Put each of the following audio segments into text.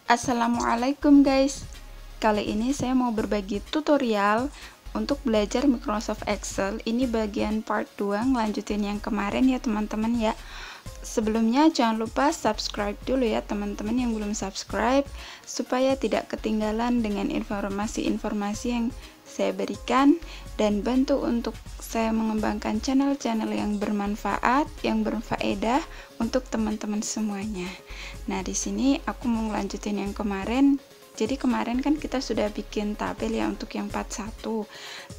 Assalamualaikum guys. Kali ini saya mau berbagi tutorial untuk belajar Microsoft Excel. Ini bagian part 2, ngelanjutin yang kemarin ya teman-teman ya. Sebelumnya jangan lupa subscribe dulu ya teman-teman yang belum subscribe, supaya tidak ketinggalan dengan informasi-informasi yang saya berikan, dan bantu untuk saya mengembangkan channel-channel yang bermanfaat, yang berfaedah untuk teman-teman semuanya. Nah, di sini aku mau ngelanjutin yang kemarin. Jadi kemarin kan kita sudah bikin tabel ya untuk yang part 1.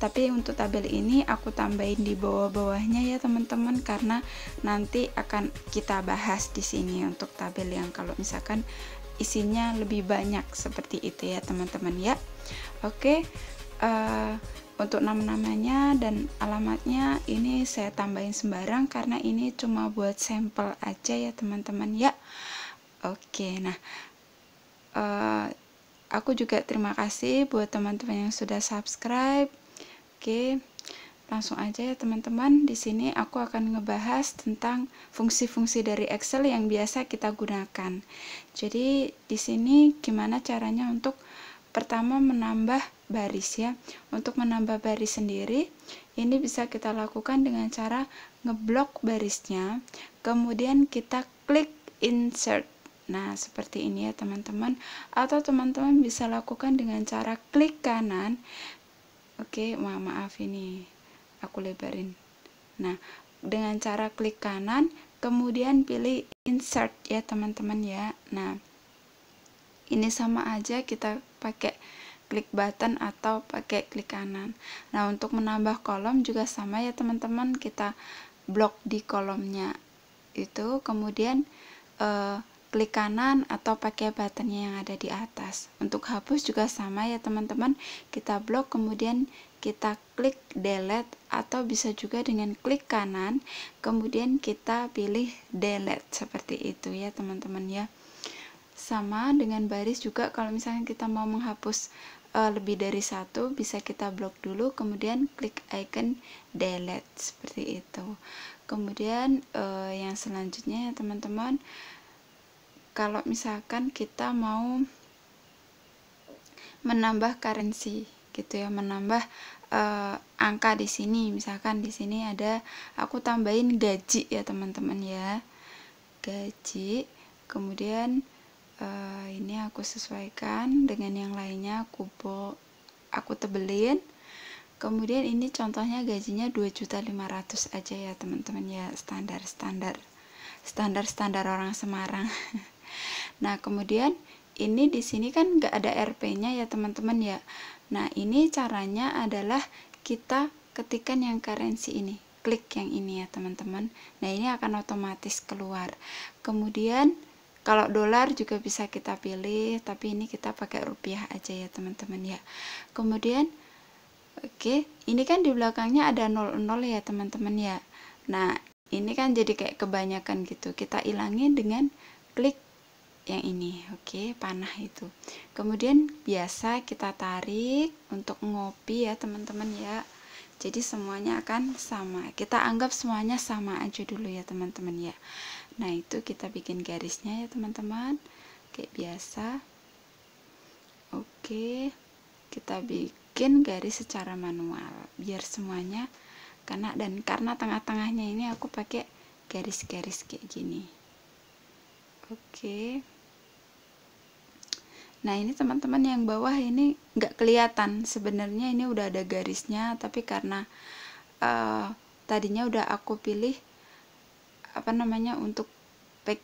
Tapi untuk tabel ini aku tambahin di bawah-bawahnya ya teman-teman, karena nanti akan kita bahas di sini untuk tabel yang kalau misalkan isinya lebih banyak seperti itu ya teman-teman ya. Oke. Untuk nama-namanya dan alamatnya ini saya tambahin sembarang karena ini cuma buat sampel aja ya teman-teman ya. Oke, nah aku juga terima kasih buat teman-teman yang sudah subscribe. Oke, langsung aja ya teman-teman. Di sini aku akan ngebahas tentang fungsi-fungsi dari Excel yang biasa kita gunakan. Jadi di sini gimana caranya untuk pertama menambah baris ya. Untuk menambah baris sendiri ini bisa kita lakukan dengan cara ngeblok barisnya, kemudian kita klik insert. Nah, seperti ini ya teman-teman. Atau teman-teman bisa lakukan dengan cara klik kanan. Oke, maaf ini aku lebarin. Nah, dengan cara klik kanan, kemudian pilih insert ya teman-teman ya. Nah, ini sama aja kita pakai klik button atau pakai klik kanan. Nah, untuk menambah kolom juga sama ya teman-teman, kita blok di kolomnya itu, kemudian klik kanan atau pakai buttonnya yang ada di atas. Untuk hapus juga sama ya teman-teman, kita blok kemudian kita klik delete, atau bisa juga dengan klik kanan kemudian kita pilih delete, seperti itu ya teman-teman ya. Sama dengan baris juga, kalau misalnya kita mau menghapus lebih dari satu, bisa kita blok dulu kemudian klik icon delete, seperti itu. Kemudian yang selanjutnya ya teman-teman, kalau misalkan kita mau menambah currency gitu ya, menambah angka di sini, misalkan di sini ada, aku tambahin gaji ya teman-teman ya, gaji, kemudian ini aku sesuaikan dengan yang lainnya, aku tebelin. Kemudian ini contohnya gajinya 2.500.000 aja ya teman-teman ya, standar orang Semarang. Nah, kemudian ini di sini kan nggak ada RP-nya ya teman-teman ya. Nah, ini caranya adalah kita ketikkan yang currency ini, klik yang ini ya teman-teman. Nah, ini akan otomatis keluar. Kemudian kalau dolar juga bisa kita pilih, tapi ini kita pakai rupiah aja ya teman-teman ya. Kemudian oke, ini kan di belakangnya ada 00 ya teman-teman ya. Nah, ini kan jadi kayak kebanyakan gitu. Kita ilangin dengan klik yang ini. Oke, panah itu. Kemudian biasa kita tarik untuk ngopi ya teman-teman ya. Jadi semuanya akan sama. Kita anggap semuanya sama aja dulu ya teman-teman ya. Nah, itu kita bikin garisnya ya teman-teman, kayak biasa. Oke, kita bikin garis secara manual biar semuanya karena tengah-tengahnya ini aku pakai garis-garis kayak gini. Oke. Nah, ini teman-teman yang bawah ini nggak kelihatan, sebenarnya ini udah ada garisnya, tapi karena tadinya udah aku pilih untuk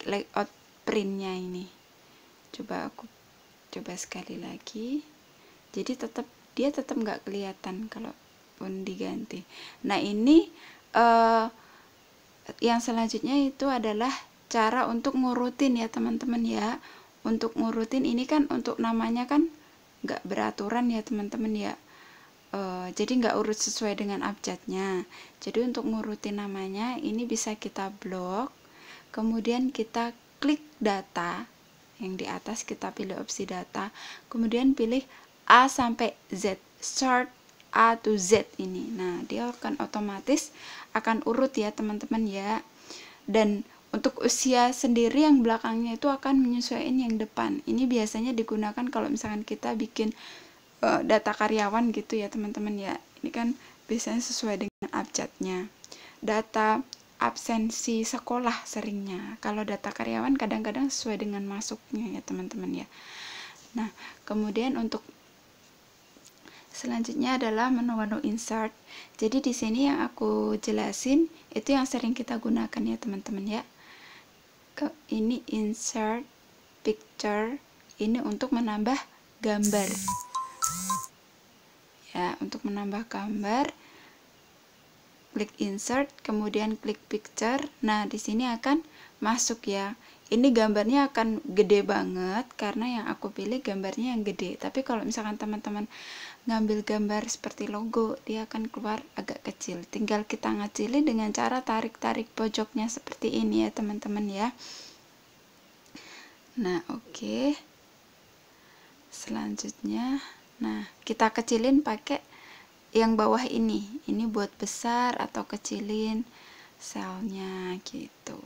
layout printnya ini. Aku coba sekali lagi. Jadi dia tetap nggak kelihatan kalaupun diganti. Nah, ini yang selanjutnya itu adalah cara untuk ngurutin ya teman-teman ya. Untuk ngurutin ini kan untuk namanya kan nggak beraturan ya teman-teman ya. Jadi nggak urut sesuai dengan abjadnya. Jadi untuk ngurutin namanya ini bisa kita blok, kemudian kita klik data yang di atas, kita pilih opsi data, kemudian pilih A sampai Z, start A to Z ini. Nah, dia akan otomatis akan urut ya teman-teman ya. Dan untuk usia sendiri yang belakangnya itu akan menyesuaikan yang depan. Ini biasanya digunakan kalau misalkan kita bikin data karyawan gitu ya teman-teman ya. Ini kan biasanya sesuai dengan abjadnya. Data absensi sekolah seringnya. Kalau data karyawan kadang-kadang sesuai dengan masuknya ya teman-teman ya. Nah, kemudian untuk selanjutnya adalah menu-menu insert. Jadi di sini yang aku jelasin itu yang sering kita gunakan ya teman-teman ya. Ini insert picture, ini untuk menambah gambar. Ya, untuk menambah gambar, klik insert, kemudian klik picture. Nah, di sini akan masuk ya. Ini gambarnya akan gede banget karena yang aku pilih gambarnya yang gede. Tapi kalau misalkan teman-teman ngambil gambar seperti logo, dia akan keluar agak kecil. Tinggal kita ngecilin dengan cara tarik-tarik pojoknya seperti ini ya teman-teman ya. Nah, oke. Selanjutnya, nah kita kecilin pakai yang bawah ini. Ini buat besar atau kecilin selnya gitu.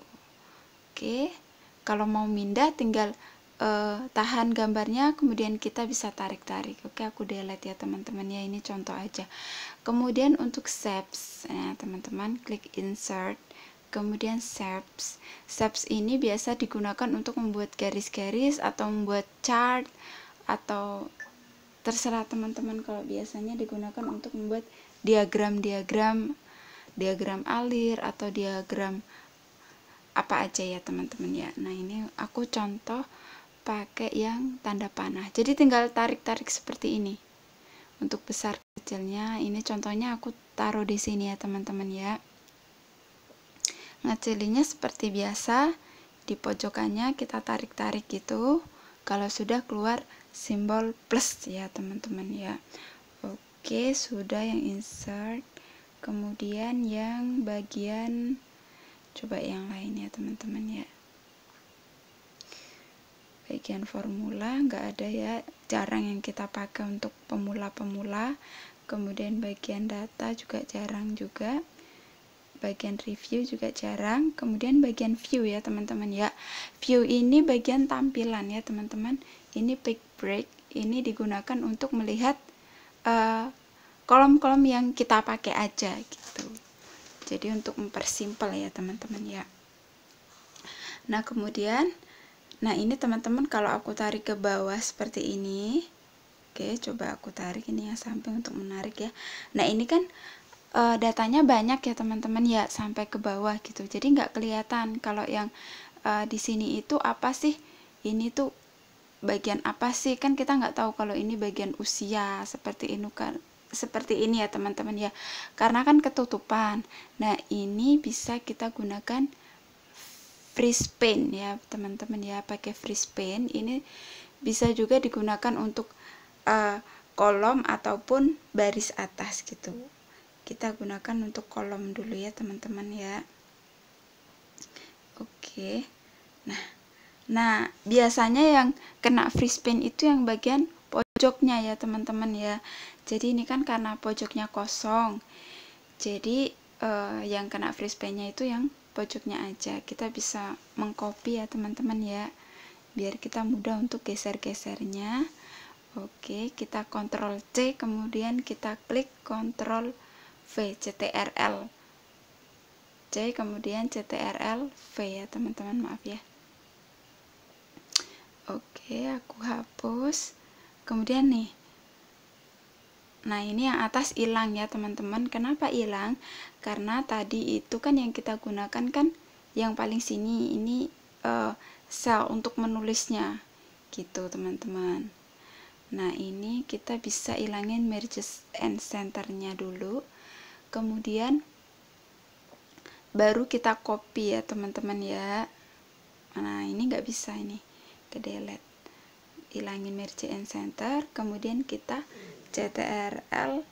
Oke. Kalau mau mindah tinggal tahan gambarnya, kemudian kita bisa tarik-tarik. Oke, aku delete ya teman-teman ya, ini contoh aja. Kemudian untuk shapes, nah teman-teman klik insert, kemudian shapes. Shapes ini biasa digunakan untuk membuat garis-garis atau membuat chart, atau terserah teman-teman. Kalau biasanya digunakan untuk membuat diagram alir atau diagram apa aja ya teman-teman ya. Nah, ini aku contoh pakai yang tanda panah. Jadi tinggal tarik-tarik seperti ini. Untuk besar kecilnya, ini contohnya aku taruh di sini ya teman-teman ya. Ngecilinnya seperti biasa, di pojokannya kita tarik-tarik gitu. Kalau sudah keluar simbol plus ya teman-teman ya. Oke, sudah yang insert. Kemudian yang bagian, coba yang lain ya teman-teman ya. Bagian formula nggak ada ya, jarang yang kita pakai untuk pemula-pemula. Kemudian bagian data juga jarang juga, bagian review juga jarang. Kemudian bagian view ya teman-teman ya. View ini bagian tampilan ya teman-teman. Ini pick break, ini digunakan untuk melihat kolom-kolom yang kita pakai aja gitu. Jadi untuk mempersimpel ya teman-teman ya. Nah, kemudian nah ini teman-teman, kalau aku tarik ke bawah seperti ini, oke, coba aku tarik ini yang samping untuk menarik ya. Nah, ini kan datanya banyak ya teman-teman ya, sampai ke bawah gitu, jadi nggak kelihatan kalau yang di sini itu apa sih, ini tuh bagian apa sih, kan kita nggak tahu kalau ini bagian usia seperti ini kan, seperti ini ya teman-teman ya, karena kan ketutupan. Nah, ini bisa kita gunakan freeze paint ya teman-teman ya, pakai freeze paint. Ini bisa juga digunakan untuk kolom ataupun baris atas gitu. Kita gunakan untuk kolom dulu ya teman-teman ya. Oke. Nah biasanya yang kena freeze paint itu yang bagian pojoknya ya teman-teman ya. Jadi ini kan karena pojoknya kosong, jadi yang kena freeze paint-nya itu yang pojoknya aja. Kita bisa mengcopy ya teman-teman ya, biar kita mudah untuk geser-gesernya. Oke, kita Ctrl C, kemudian kita klik Ctrl V, CTRL C, kemudian CTRL V ya teman-teman, maaf ya. Oke, aku hapus. Kemudian nih, nah ini yang atas hilang ya teman-teman. Kenapa hilang? Karena tadi itu kan yang kita gunakan kan yang paling sini, ini sel untuk menulisnya gitu teman-teman. Nah, ini kita bisa ilangin merge and center-nya dulu, kemudian baru kita copy ya teman-teman ya. Nah, ini nggak bisa, ini ke delete, ilangin merge and center, kemudian kita CTRL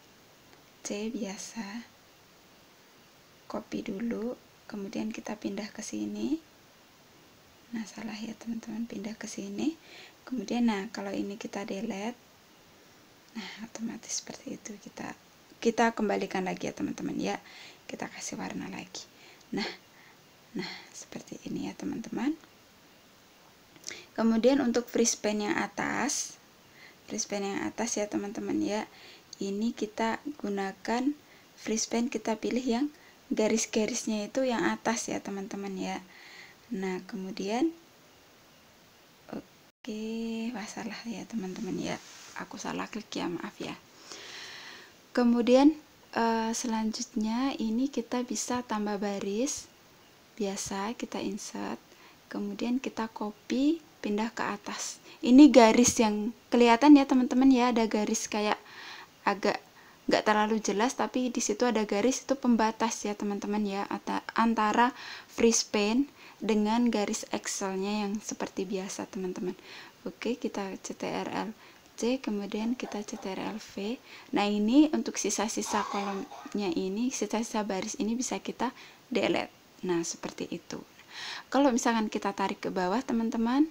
C biasa, copy dulu, kemudian kita pindah ke sini. Nah, salah ya teman-teman, pindah ke sini. Kemudian nah, kalau ini kita delete, nah otomatis seperti itu. Kita kembalikan lagi ya teman-teman ya. Kita kasih warna lagi. Nah, Nah, seperti ini ya teman-teman. Kemudian untuk freespan yang atas ya teman-teman ya, ini kita gunakan freespan, kita pilih yang garis-garisnya itu yang atas ya teman-teman ya. Nah, kemudian salah ya teman-teman ya, aku salah klik ya, maaf ya. Kemudian selanjutnya ini kita bisa tambah baris biasa, kita insert, kemudian kita copy, pindah ke atas. Ini garis yang kelihatan ya teman-teman ya, ada garis kayak agak nggak terlalu jelas, tapi di situ ada garis, itu pembatas ya teman-teman ya, antara freespan dengan garis Excelnya yang seperti biasa teman-teman. Oke, kita CTRL C, kemudian kita CTRL V. Nah, ini untuk sisa-sisa kolomnya ini, sisa-sisa baris ini bisa kita delete. Nah, seperti itu. Kalau misalkan kita tarik ke bawah teman-teman,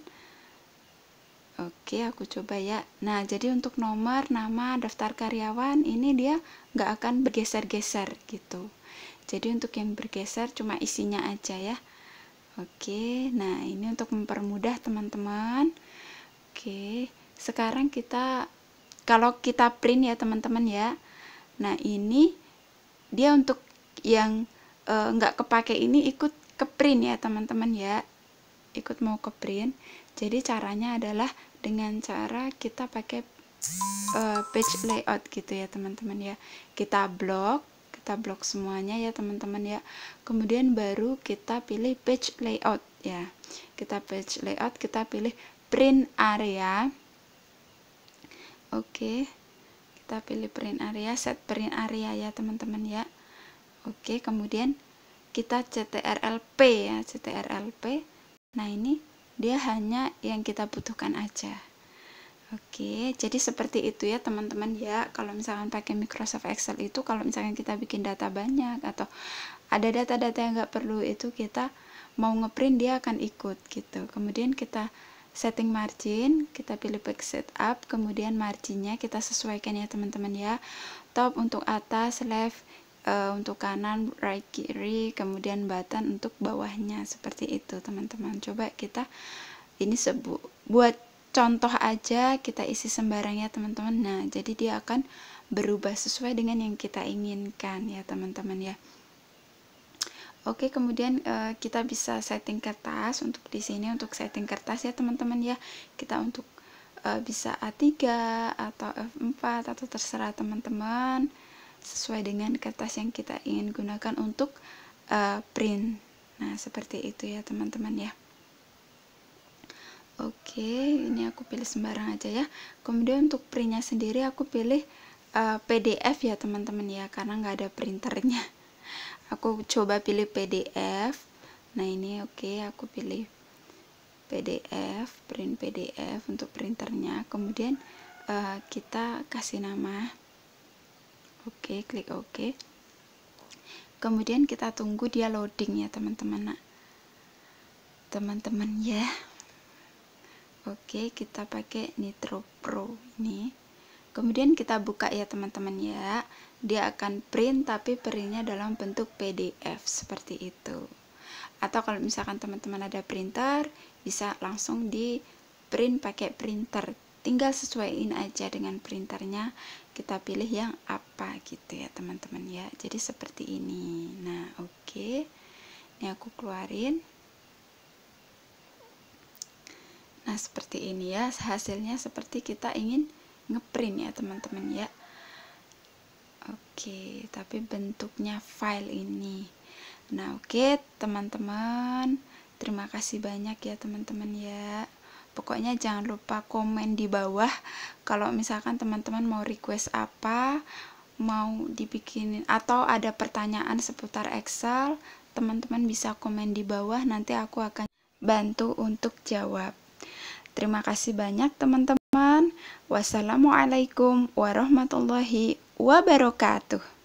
oke, aku coba ya. Nah, jadi untuk nomor, nama, daftar karyawan, ini dia nggak akan bergeser-geser gitu. Jadi untuk yang bergeser cuma isinya aja ya. Oke, nah ini untuk mempermudah teman-teman. Oke, sekarang kita, kalau kita print ya teman-teman ya, nah ini dia untuk yang nggak kepake ini ikut ke print ya teman-teman ya, ikut mau ke print. Jadi caranya adalah dengan cara kita pakai page layout gitu ya teman-teman ya, kita blok semuanya ya teman-teman ya, kemudian baru kita pilih page layout ya, kita page layout, kita pilih print area. Oke, kita pilih print area, set print area ya teman-teman ya. Oke, kemudian kita CTRL-P ya, CTRL-P. Nah, ini dia hanya yang kita butuhkan aja. Oke, jadi seperti itu ya teman-teman ya. Kalau misalkan pakai Microsoft Excel itu, kalau misalkan kita bikin data banyak atau ada data-data yang nggak perlu, itu kita mau ngeprint dia akan ikut gitu. Kemudian kita setting margin, kita pilih back setup, kemudian marginnya kita sesuaikan ya teman-teman ya. Top untuk atas, left untuk kanan, right kiri, kemudian button untuk bawahnya, seperti itu teman-teman. Coba kita ini buat contoh aja, kita isi sembarang ya teman-teman. Nah, jadi dia akan berubah sesuai dengan yang kita inginkan ya teman-teman ya. Oke, kemudian kita bisa setting kertas. Untuk di sini untuk setting kertas ya teman-teman ya, kita untuk bisa A3 atau F4 atau terserah teman-teman, sesuai dengan kertas yang kita ingin gunakan untuk print. Nah, seperti itu ya teman-teman ya. Oke, ini aku pilih sembarang aja ya. Kemudian untuk printnya sendiri aku pilih PDF ya teman-teman ya, karena nggak ada printernya. Aku coba pilih PDF. Nah, ini oke, aku pilih PDF, print PDF untuk printernya. Kemudian kita kasih nama. Oke, klik OK. Kemudian kita tunggu dia loading ya teman-teman. Nah, teman-teman ya. Oke, kita pakai Nitro Pro ini. Kemudian kita buka ya teman-teman ya. Dia akan print, tapi printnya dalam bentuk PDF seperti itu. Atau kalau misalkan teman-teman ada printer, bisa langsung di print pakai printer. Tinggal sesuaiin aja dengan printernya, kita pilih yang apa gitu ya teman-teman ya. Jadi seperti ini. Nah, oke. Ini aku keluarin. Nah, seperti ini ya, hasilnya seperti kita ingin ngeprint ya teman-teman ya. Oke, tapi bentuknya file ini. Nah, oke teman-teman, terima kasih banyak ya teman-teman ya. Pokoknya jangan lupa komen di bawah kalau misalkan teman-teman mau request apa, mau dibikinin atau ada pertanyaan seputar Excel, teman-teman bisa komen di bawah, nanti aku akan bantu untuk jawab. Terima kasih banyak teman-teman. Wassalamualaikum warahmatullahi wabarakatuh.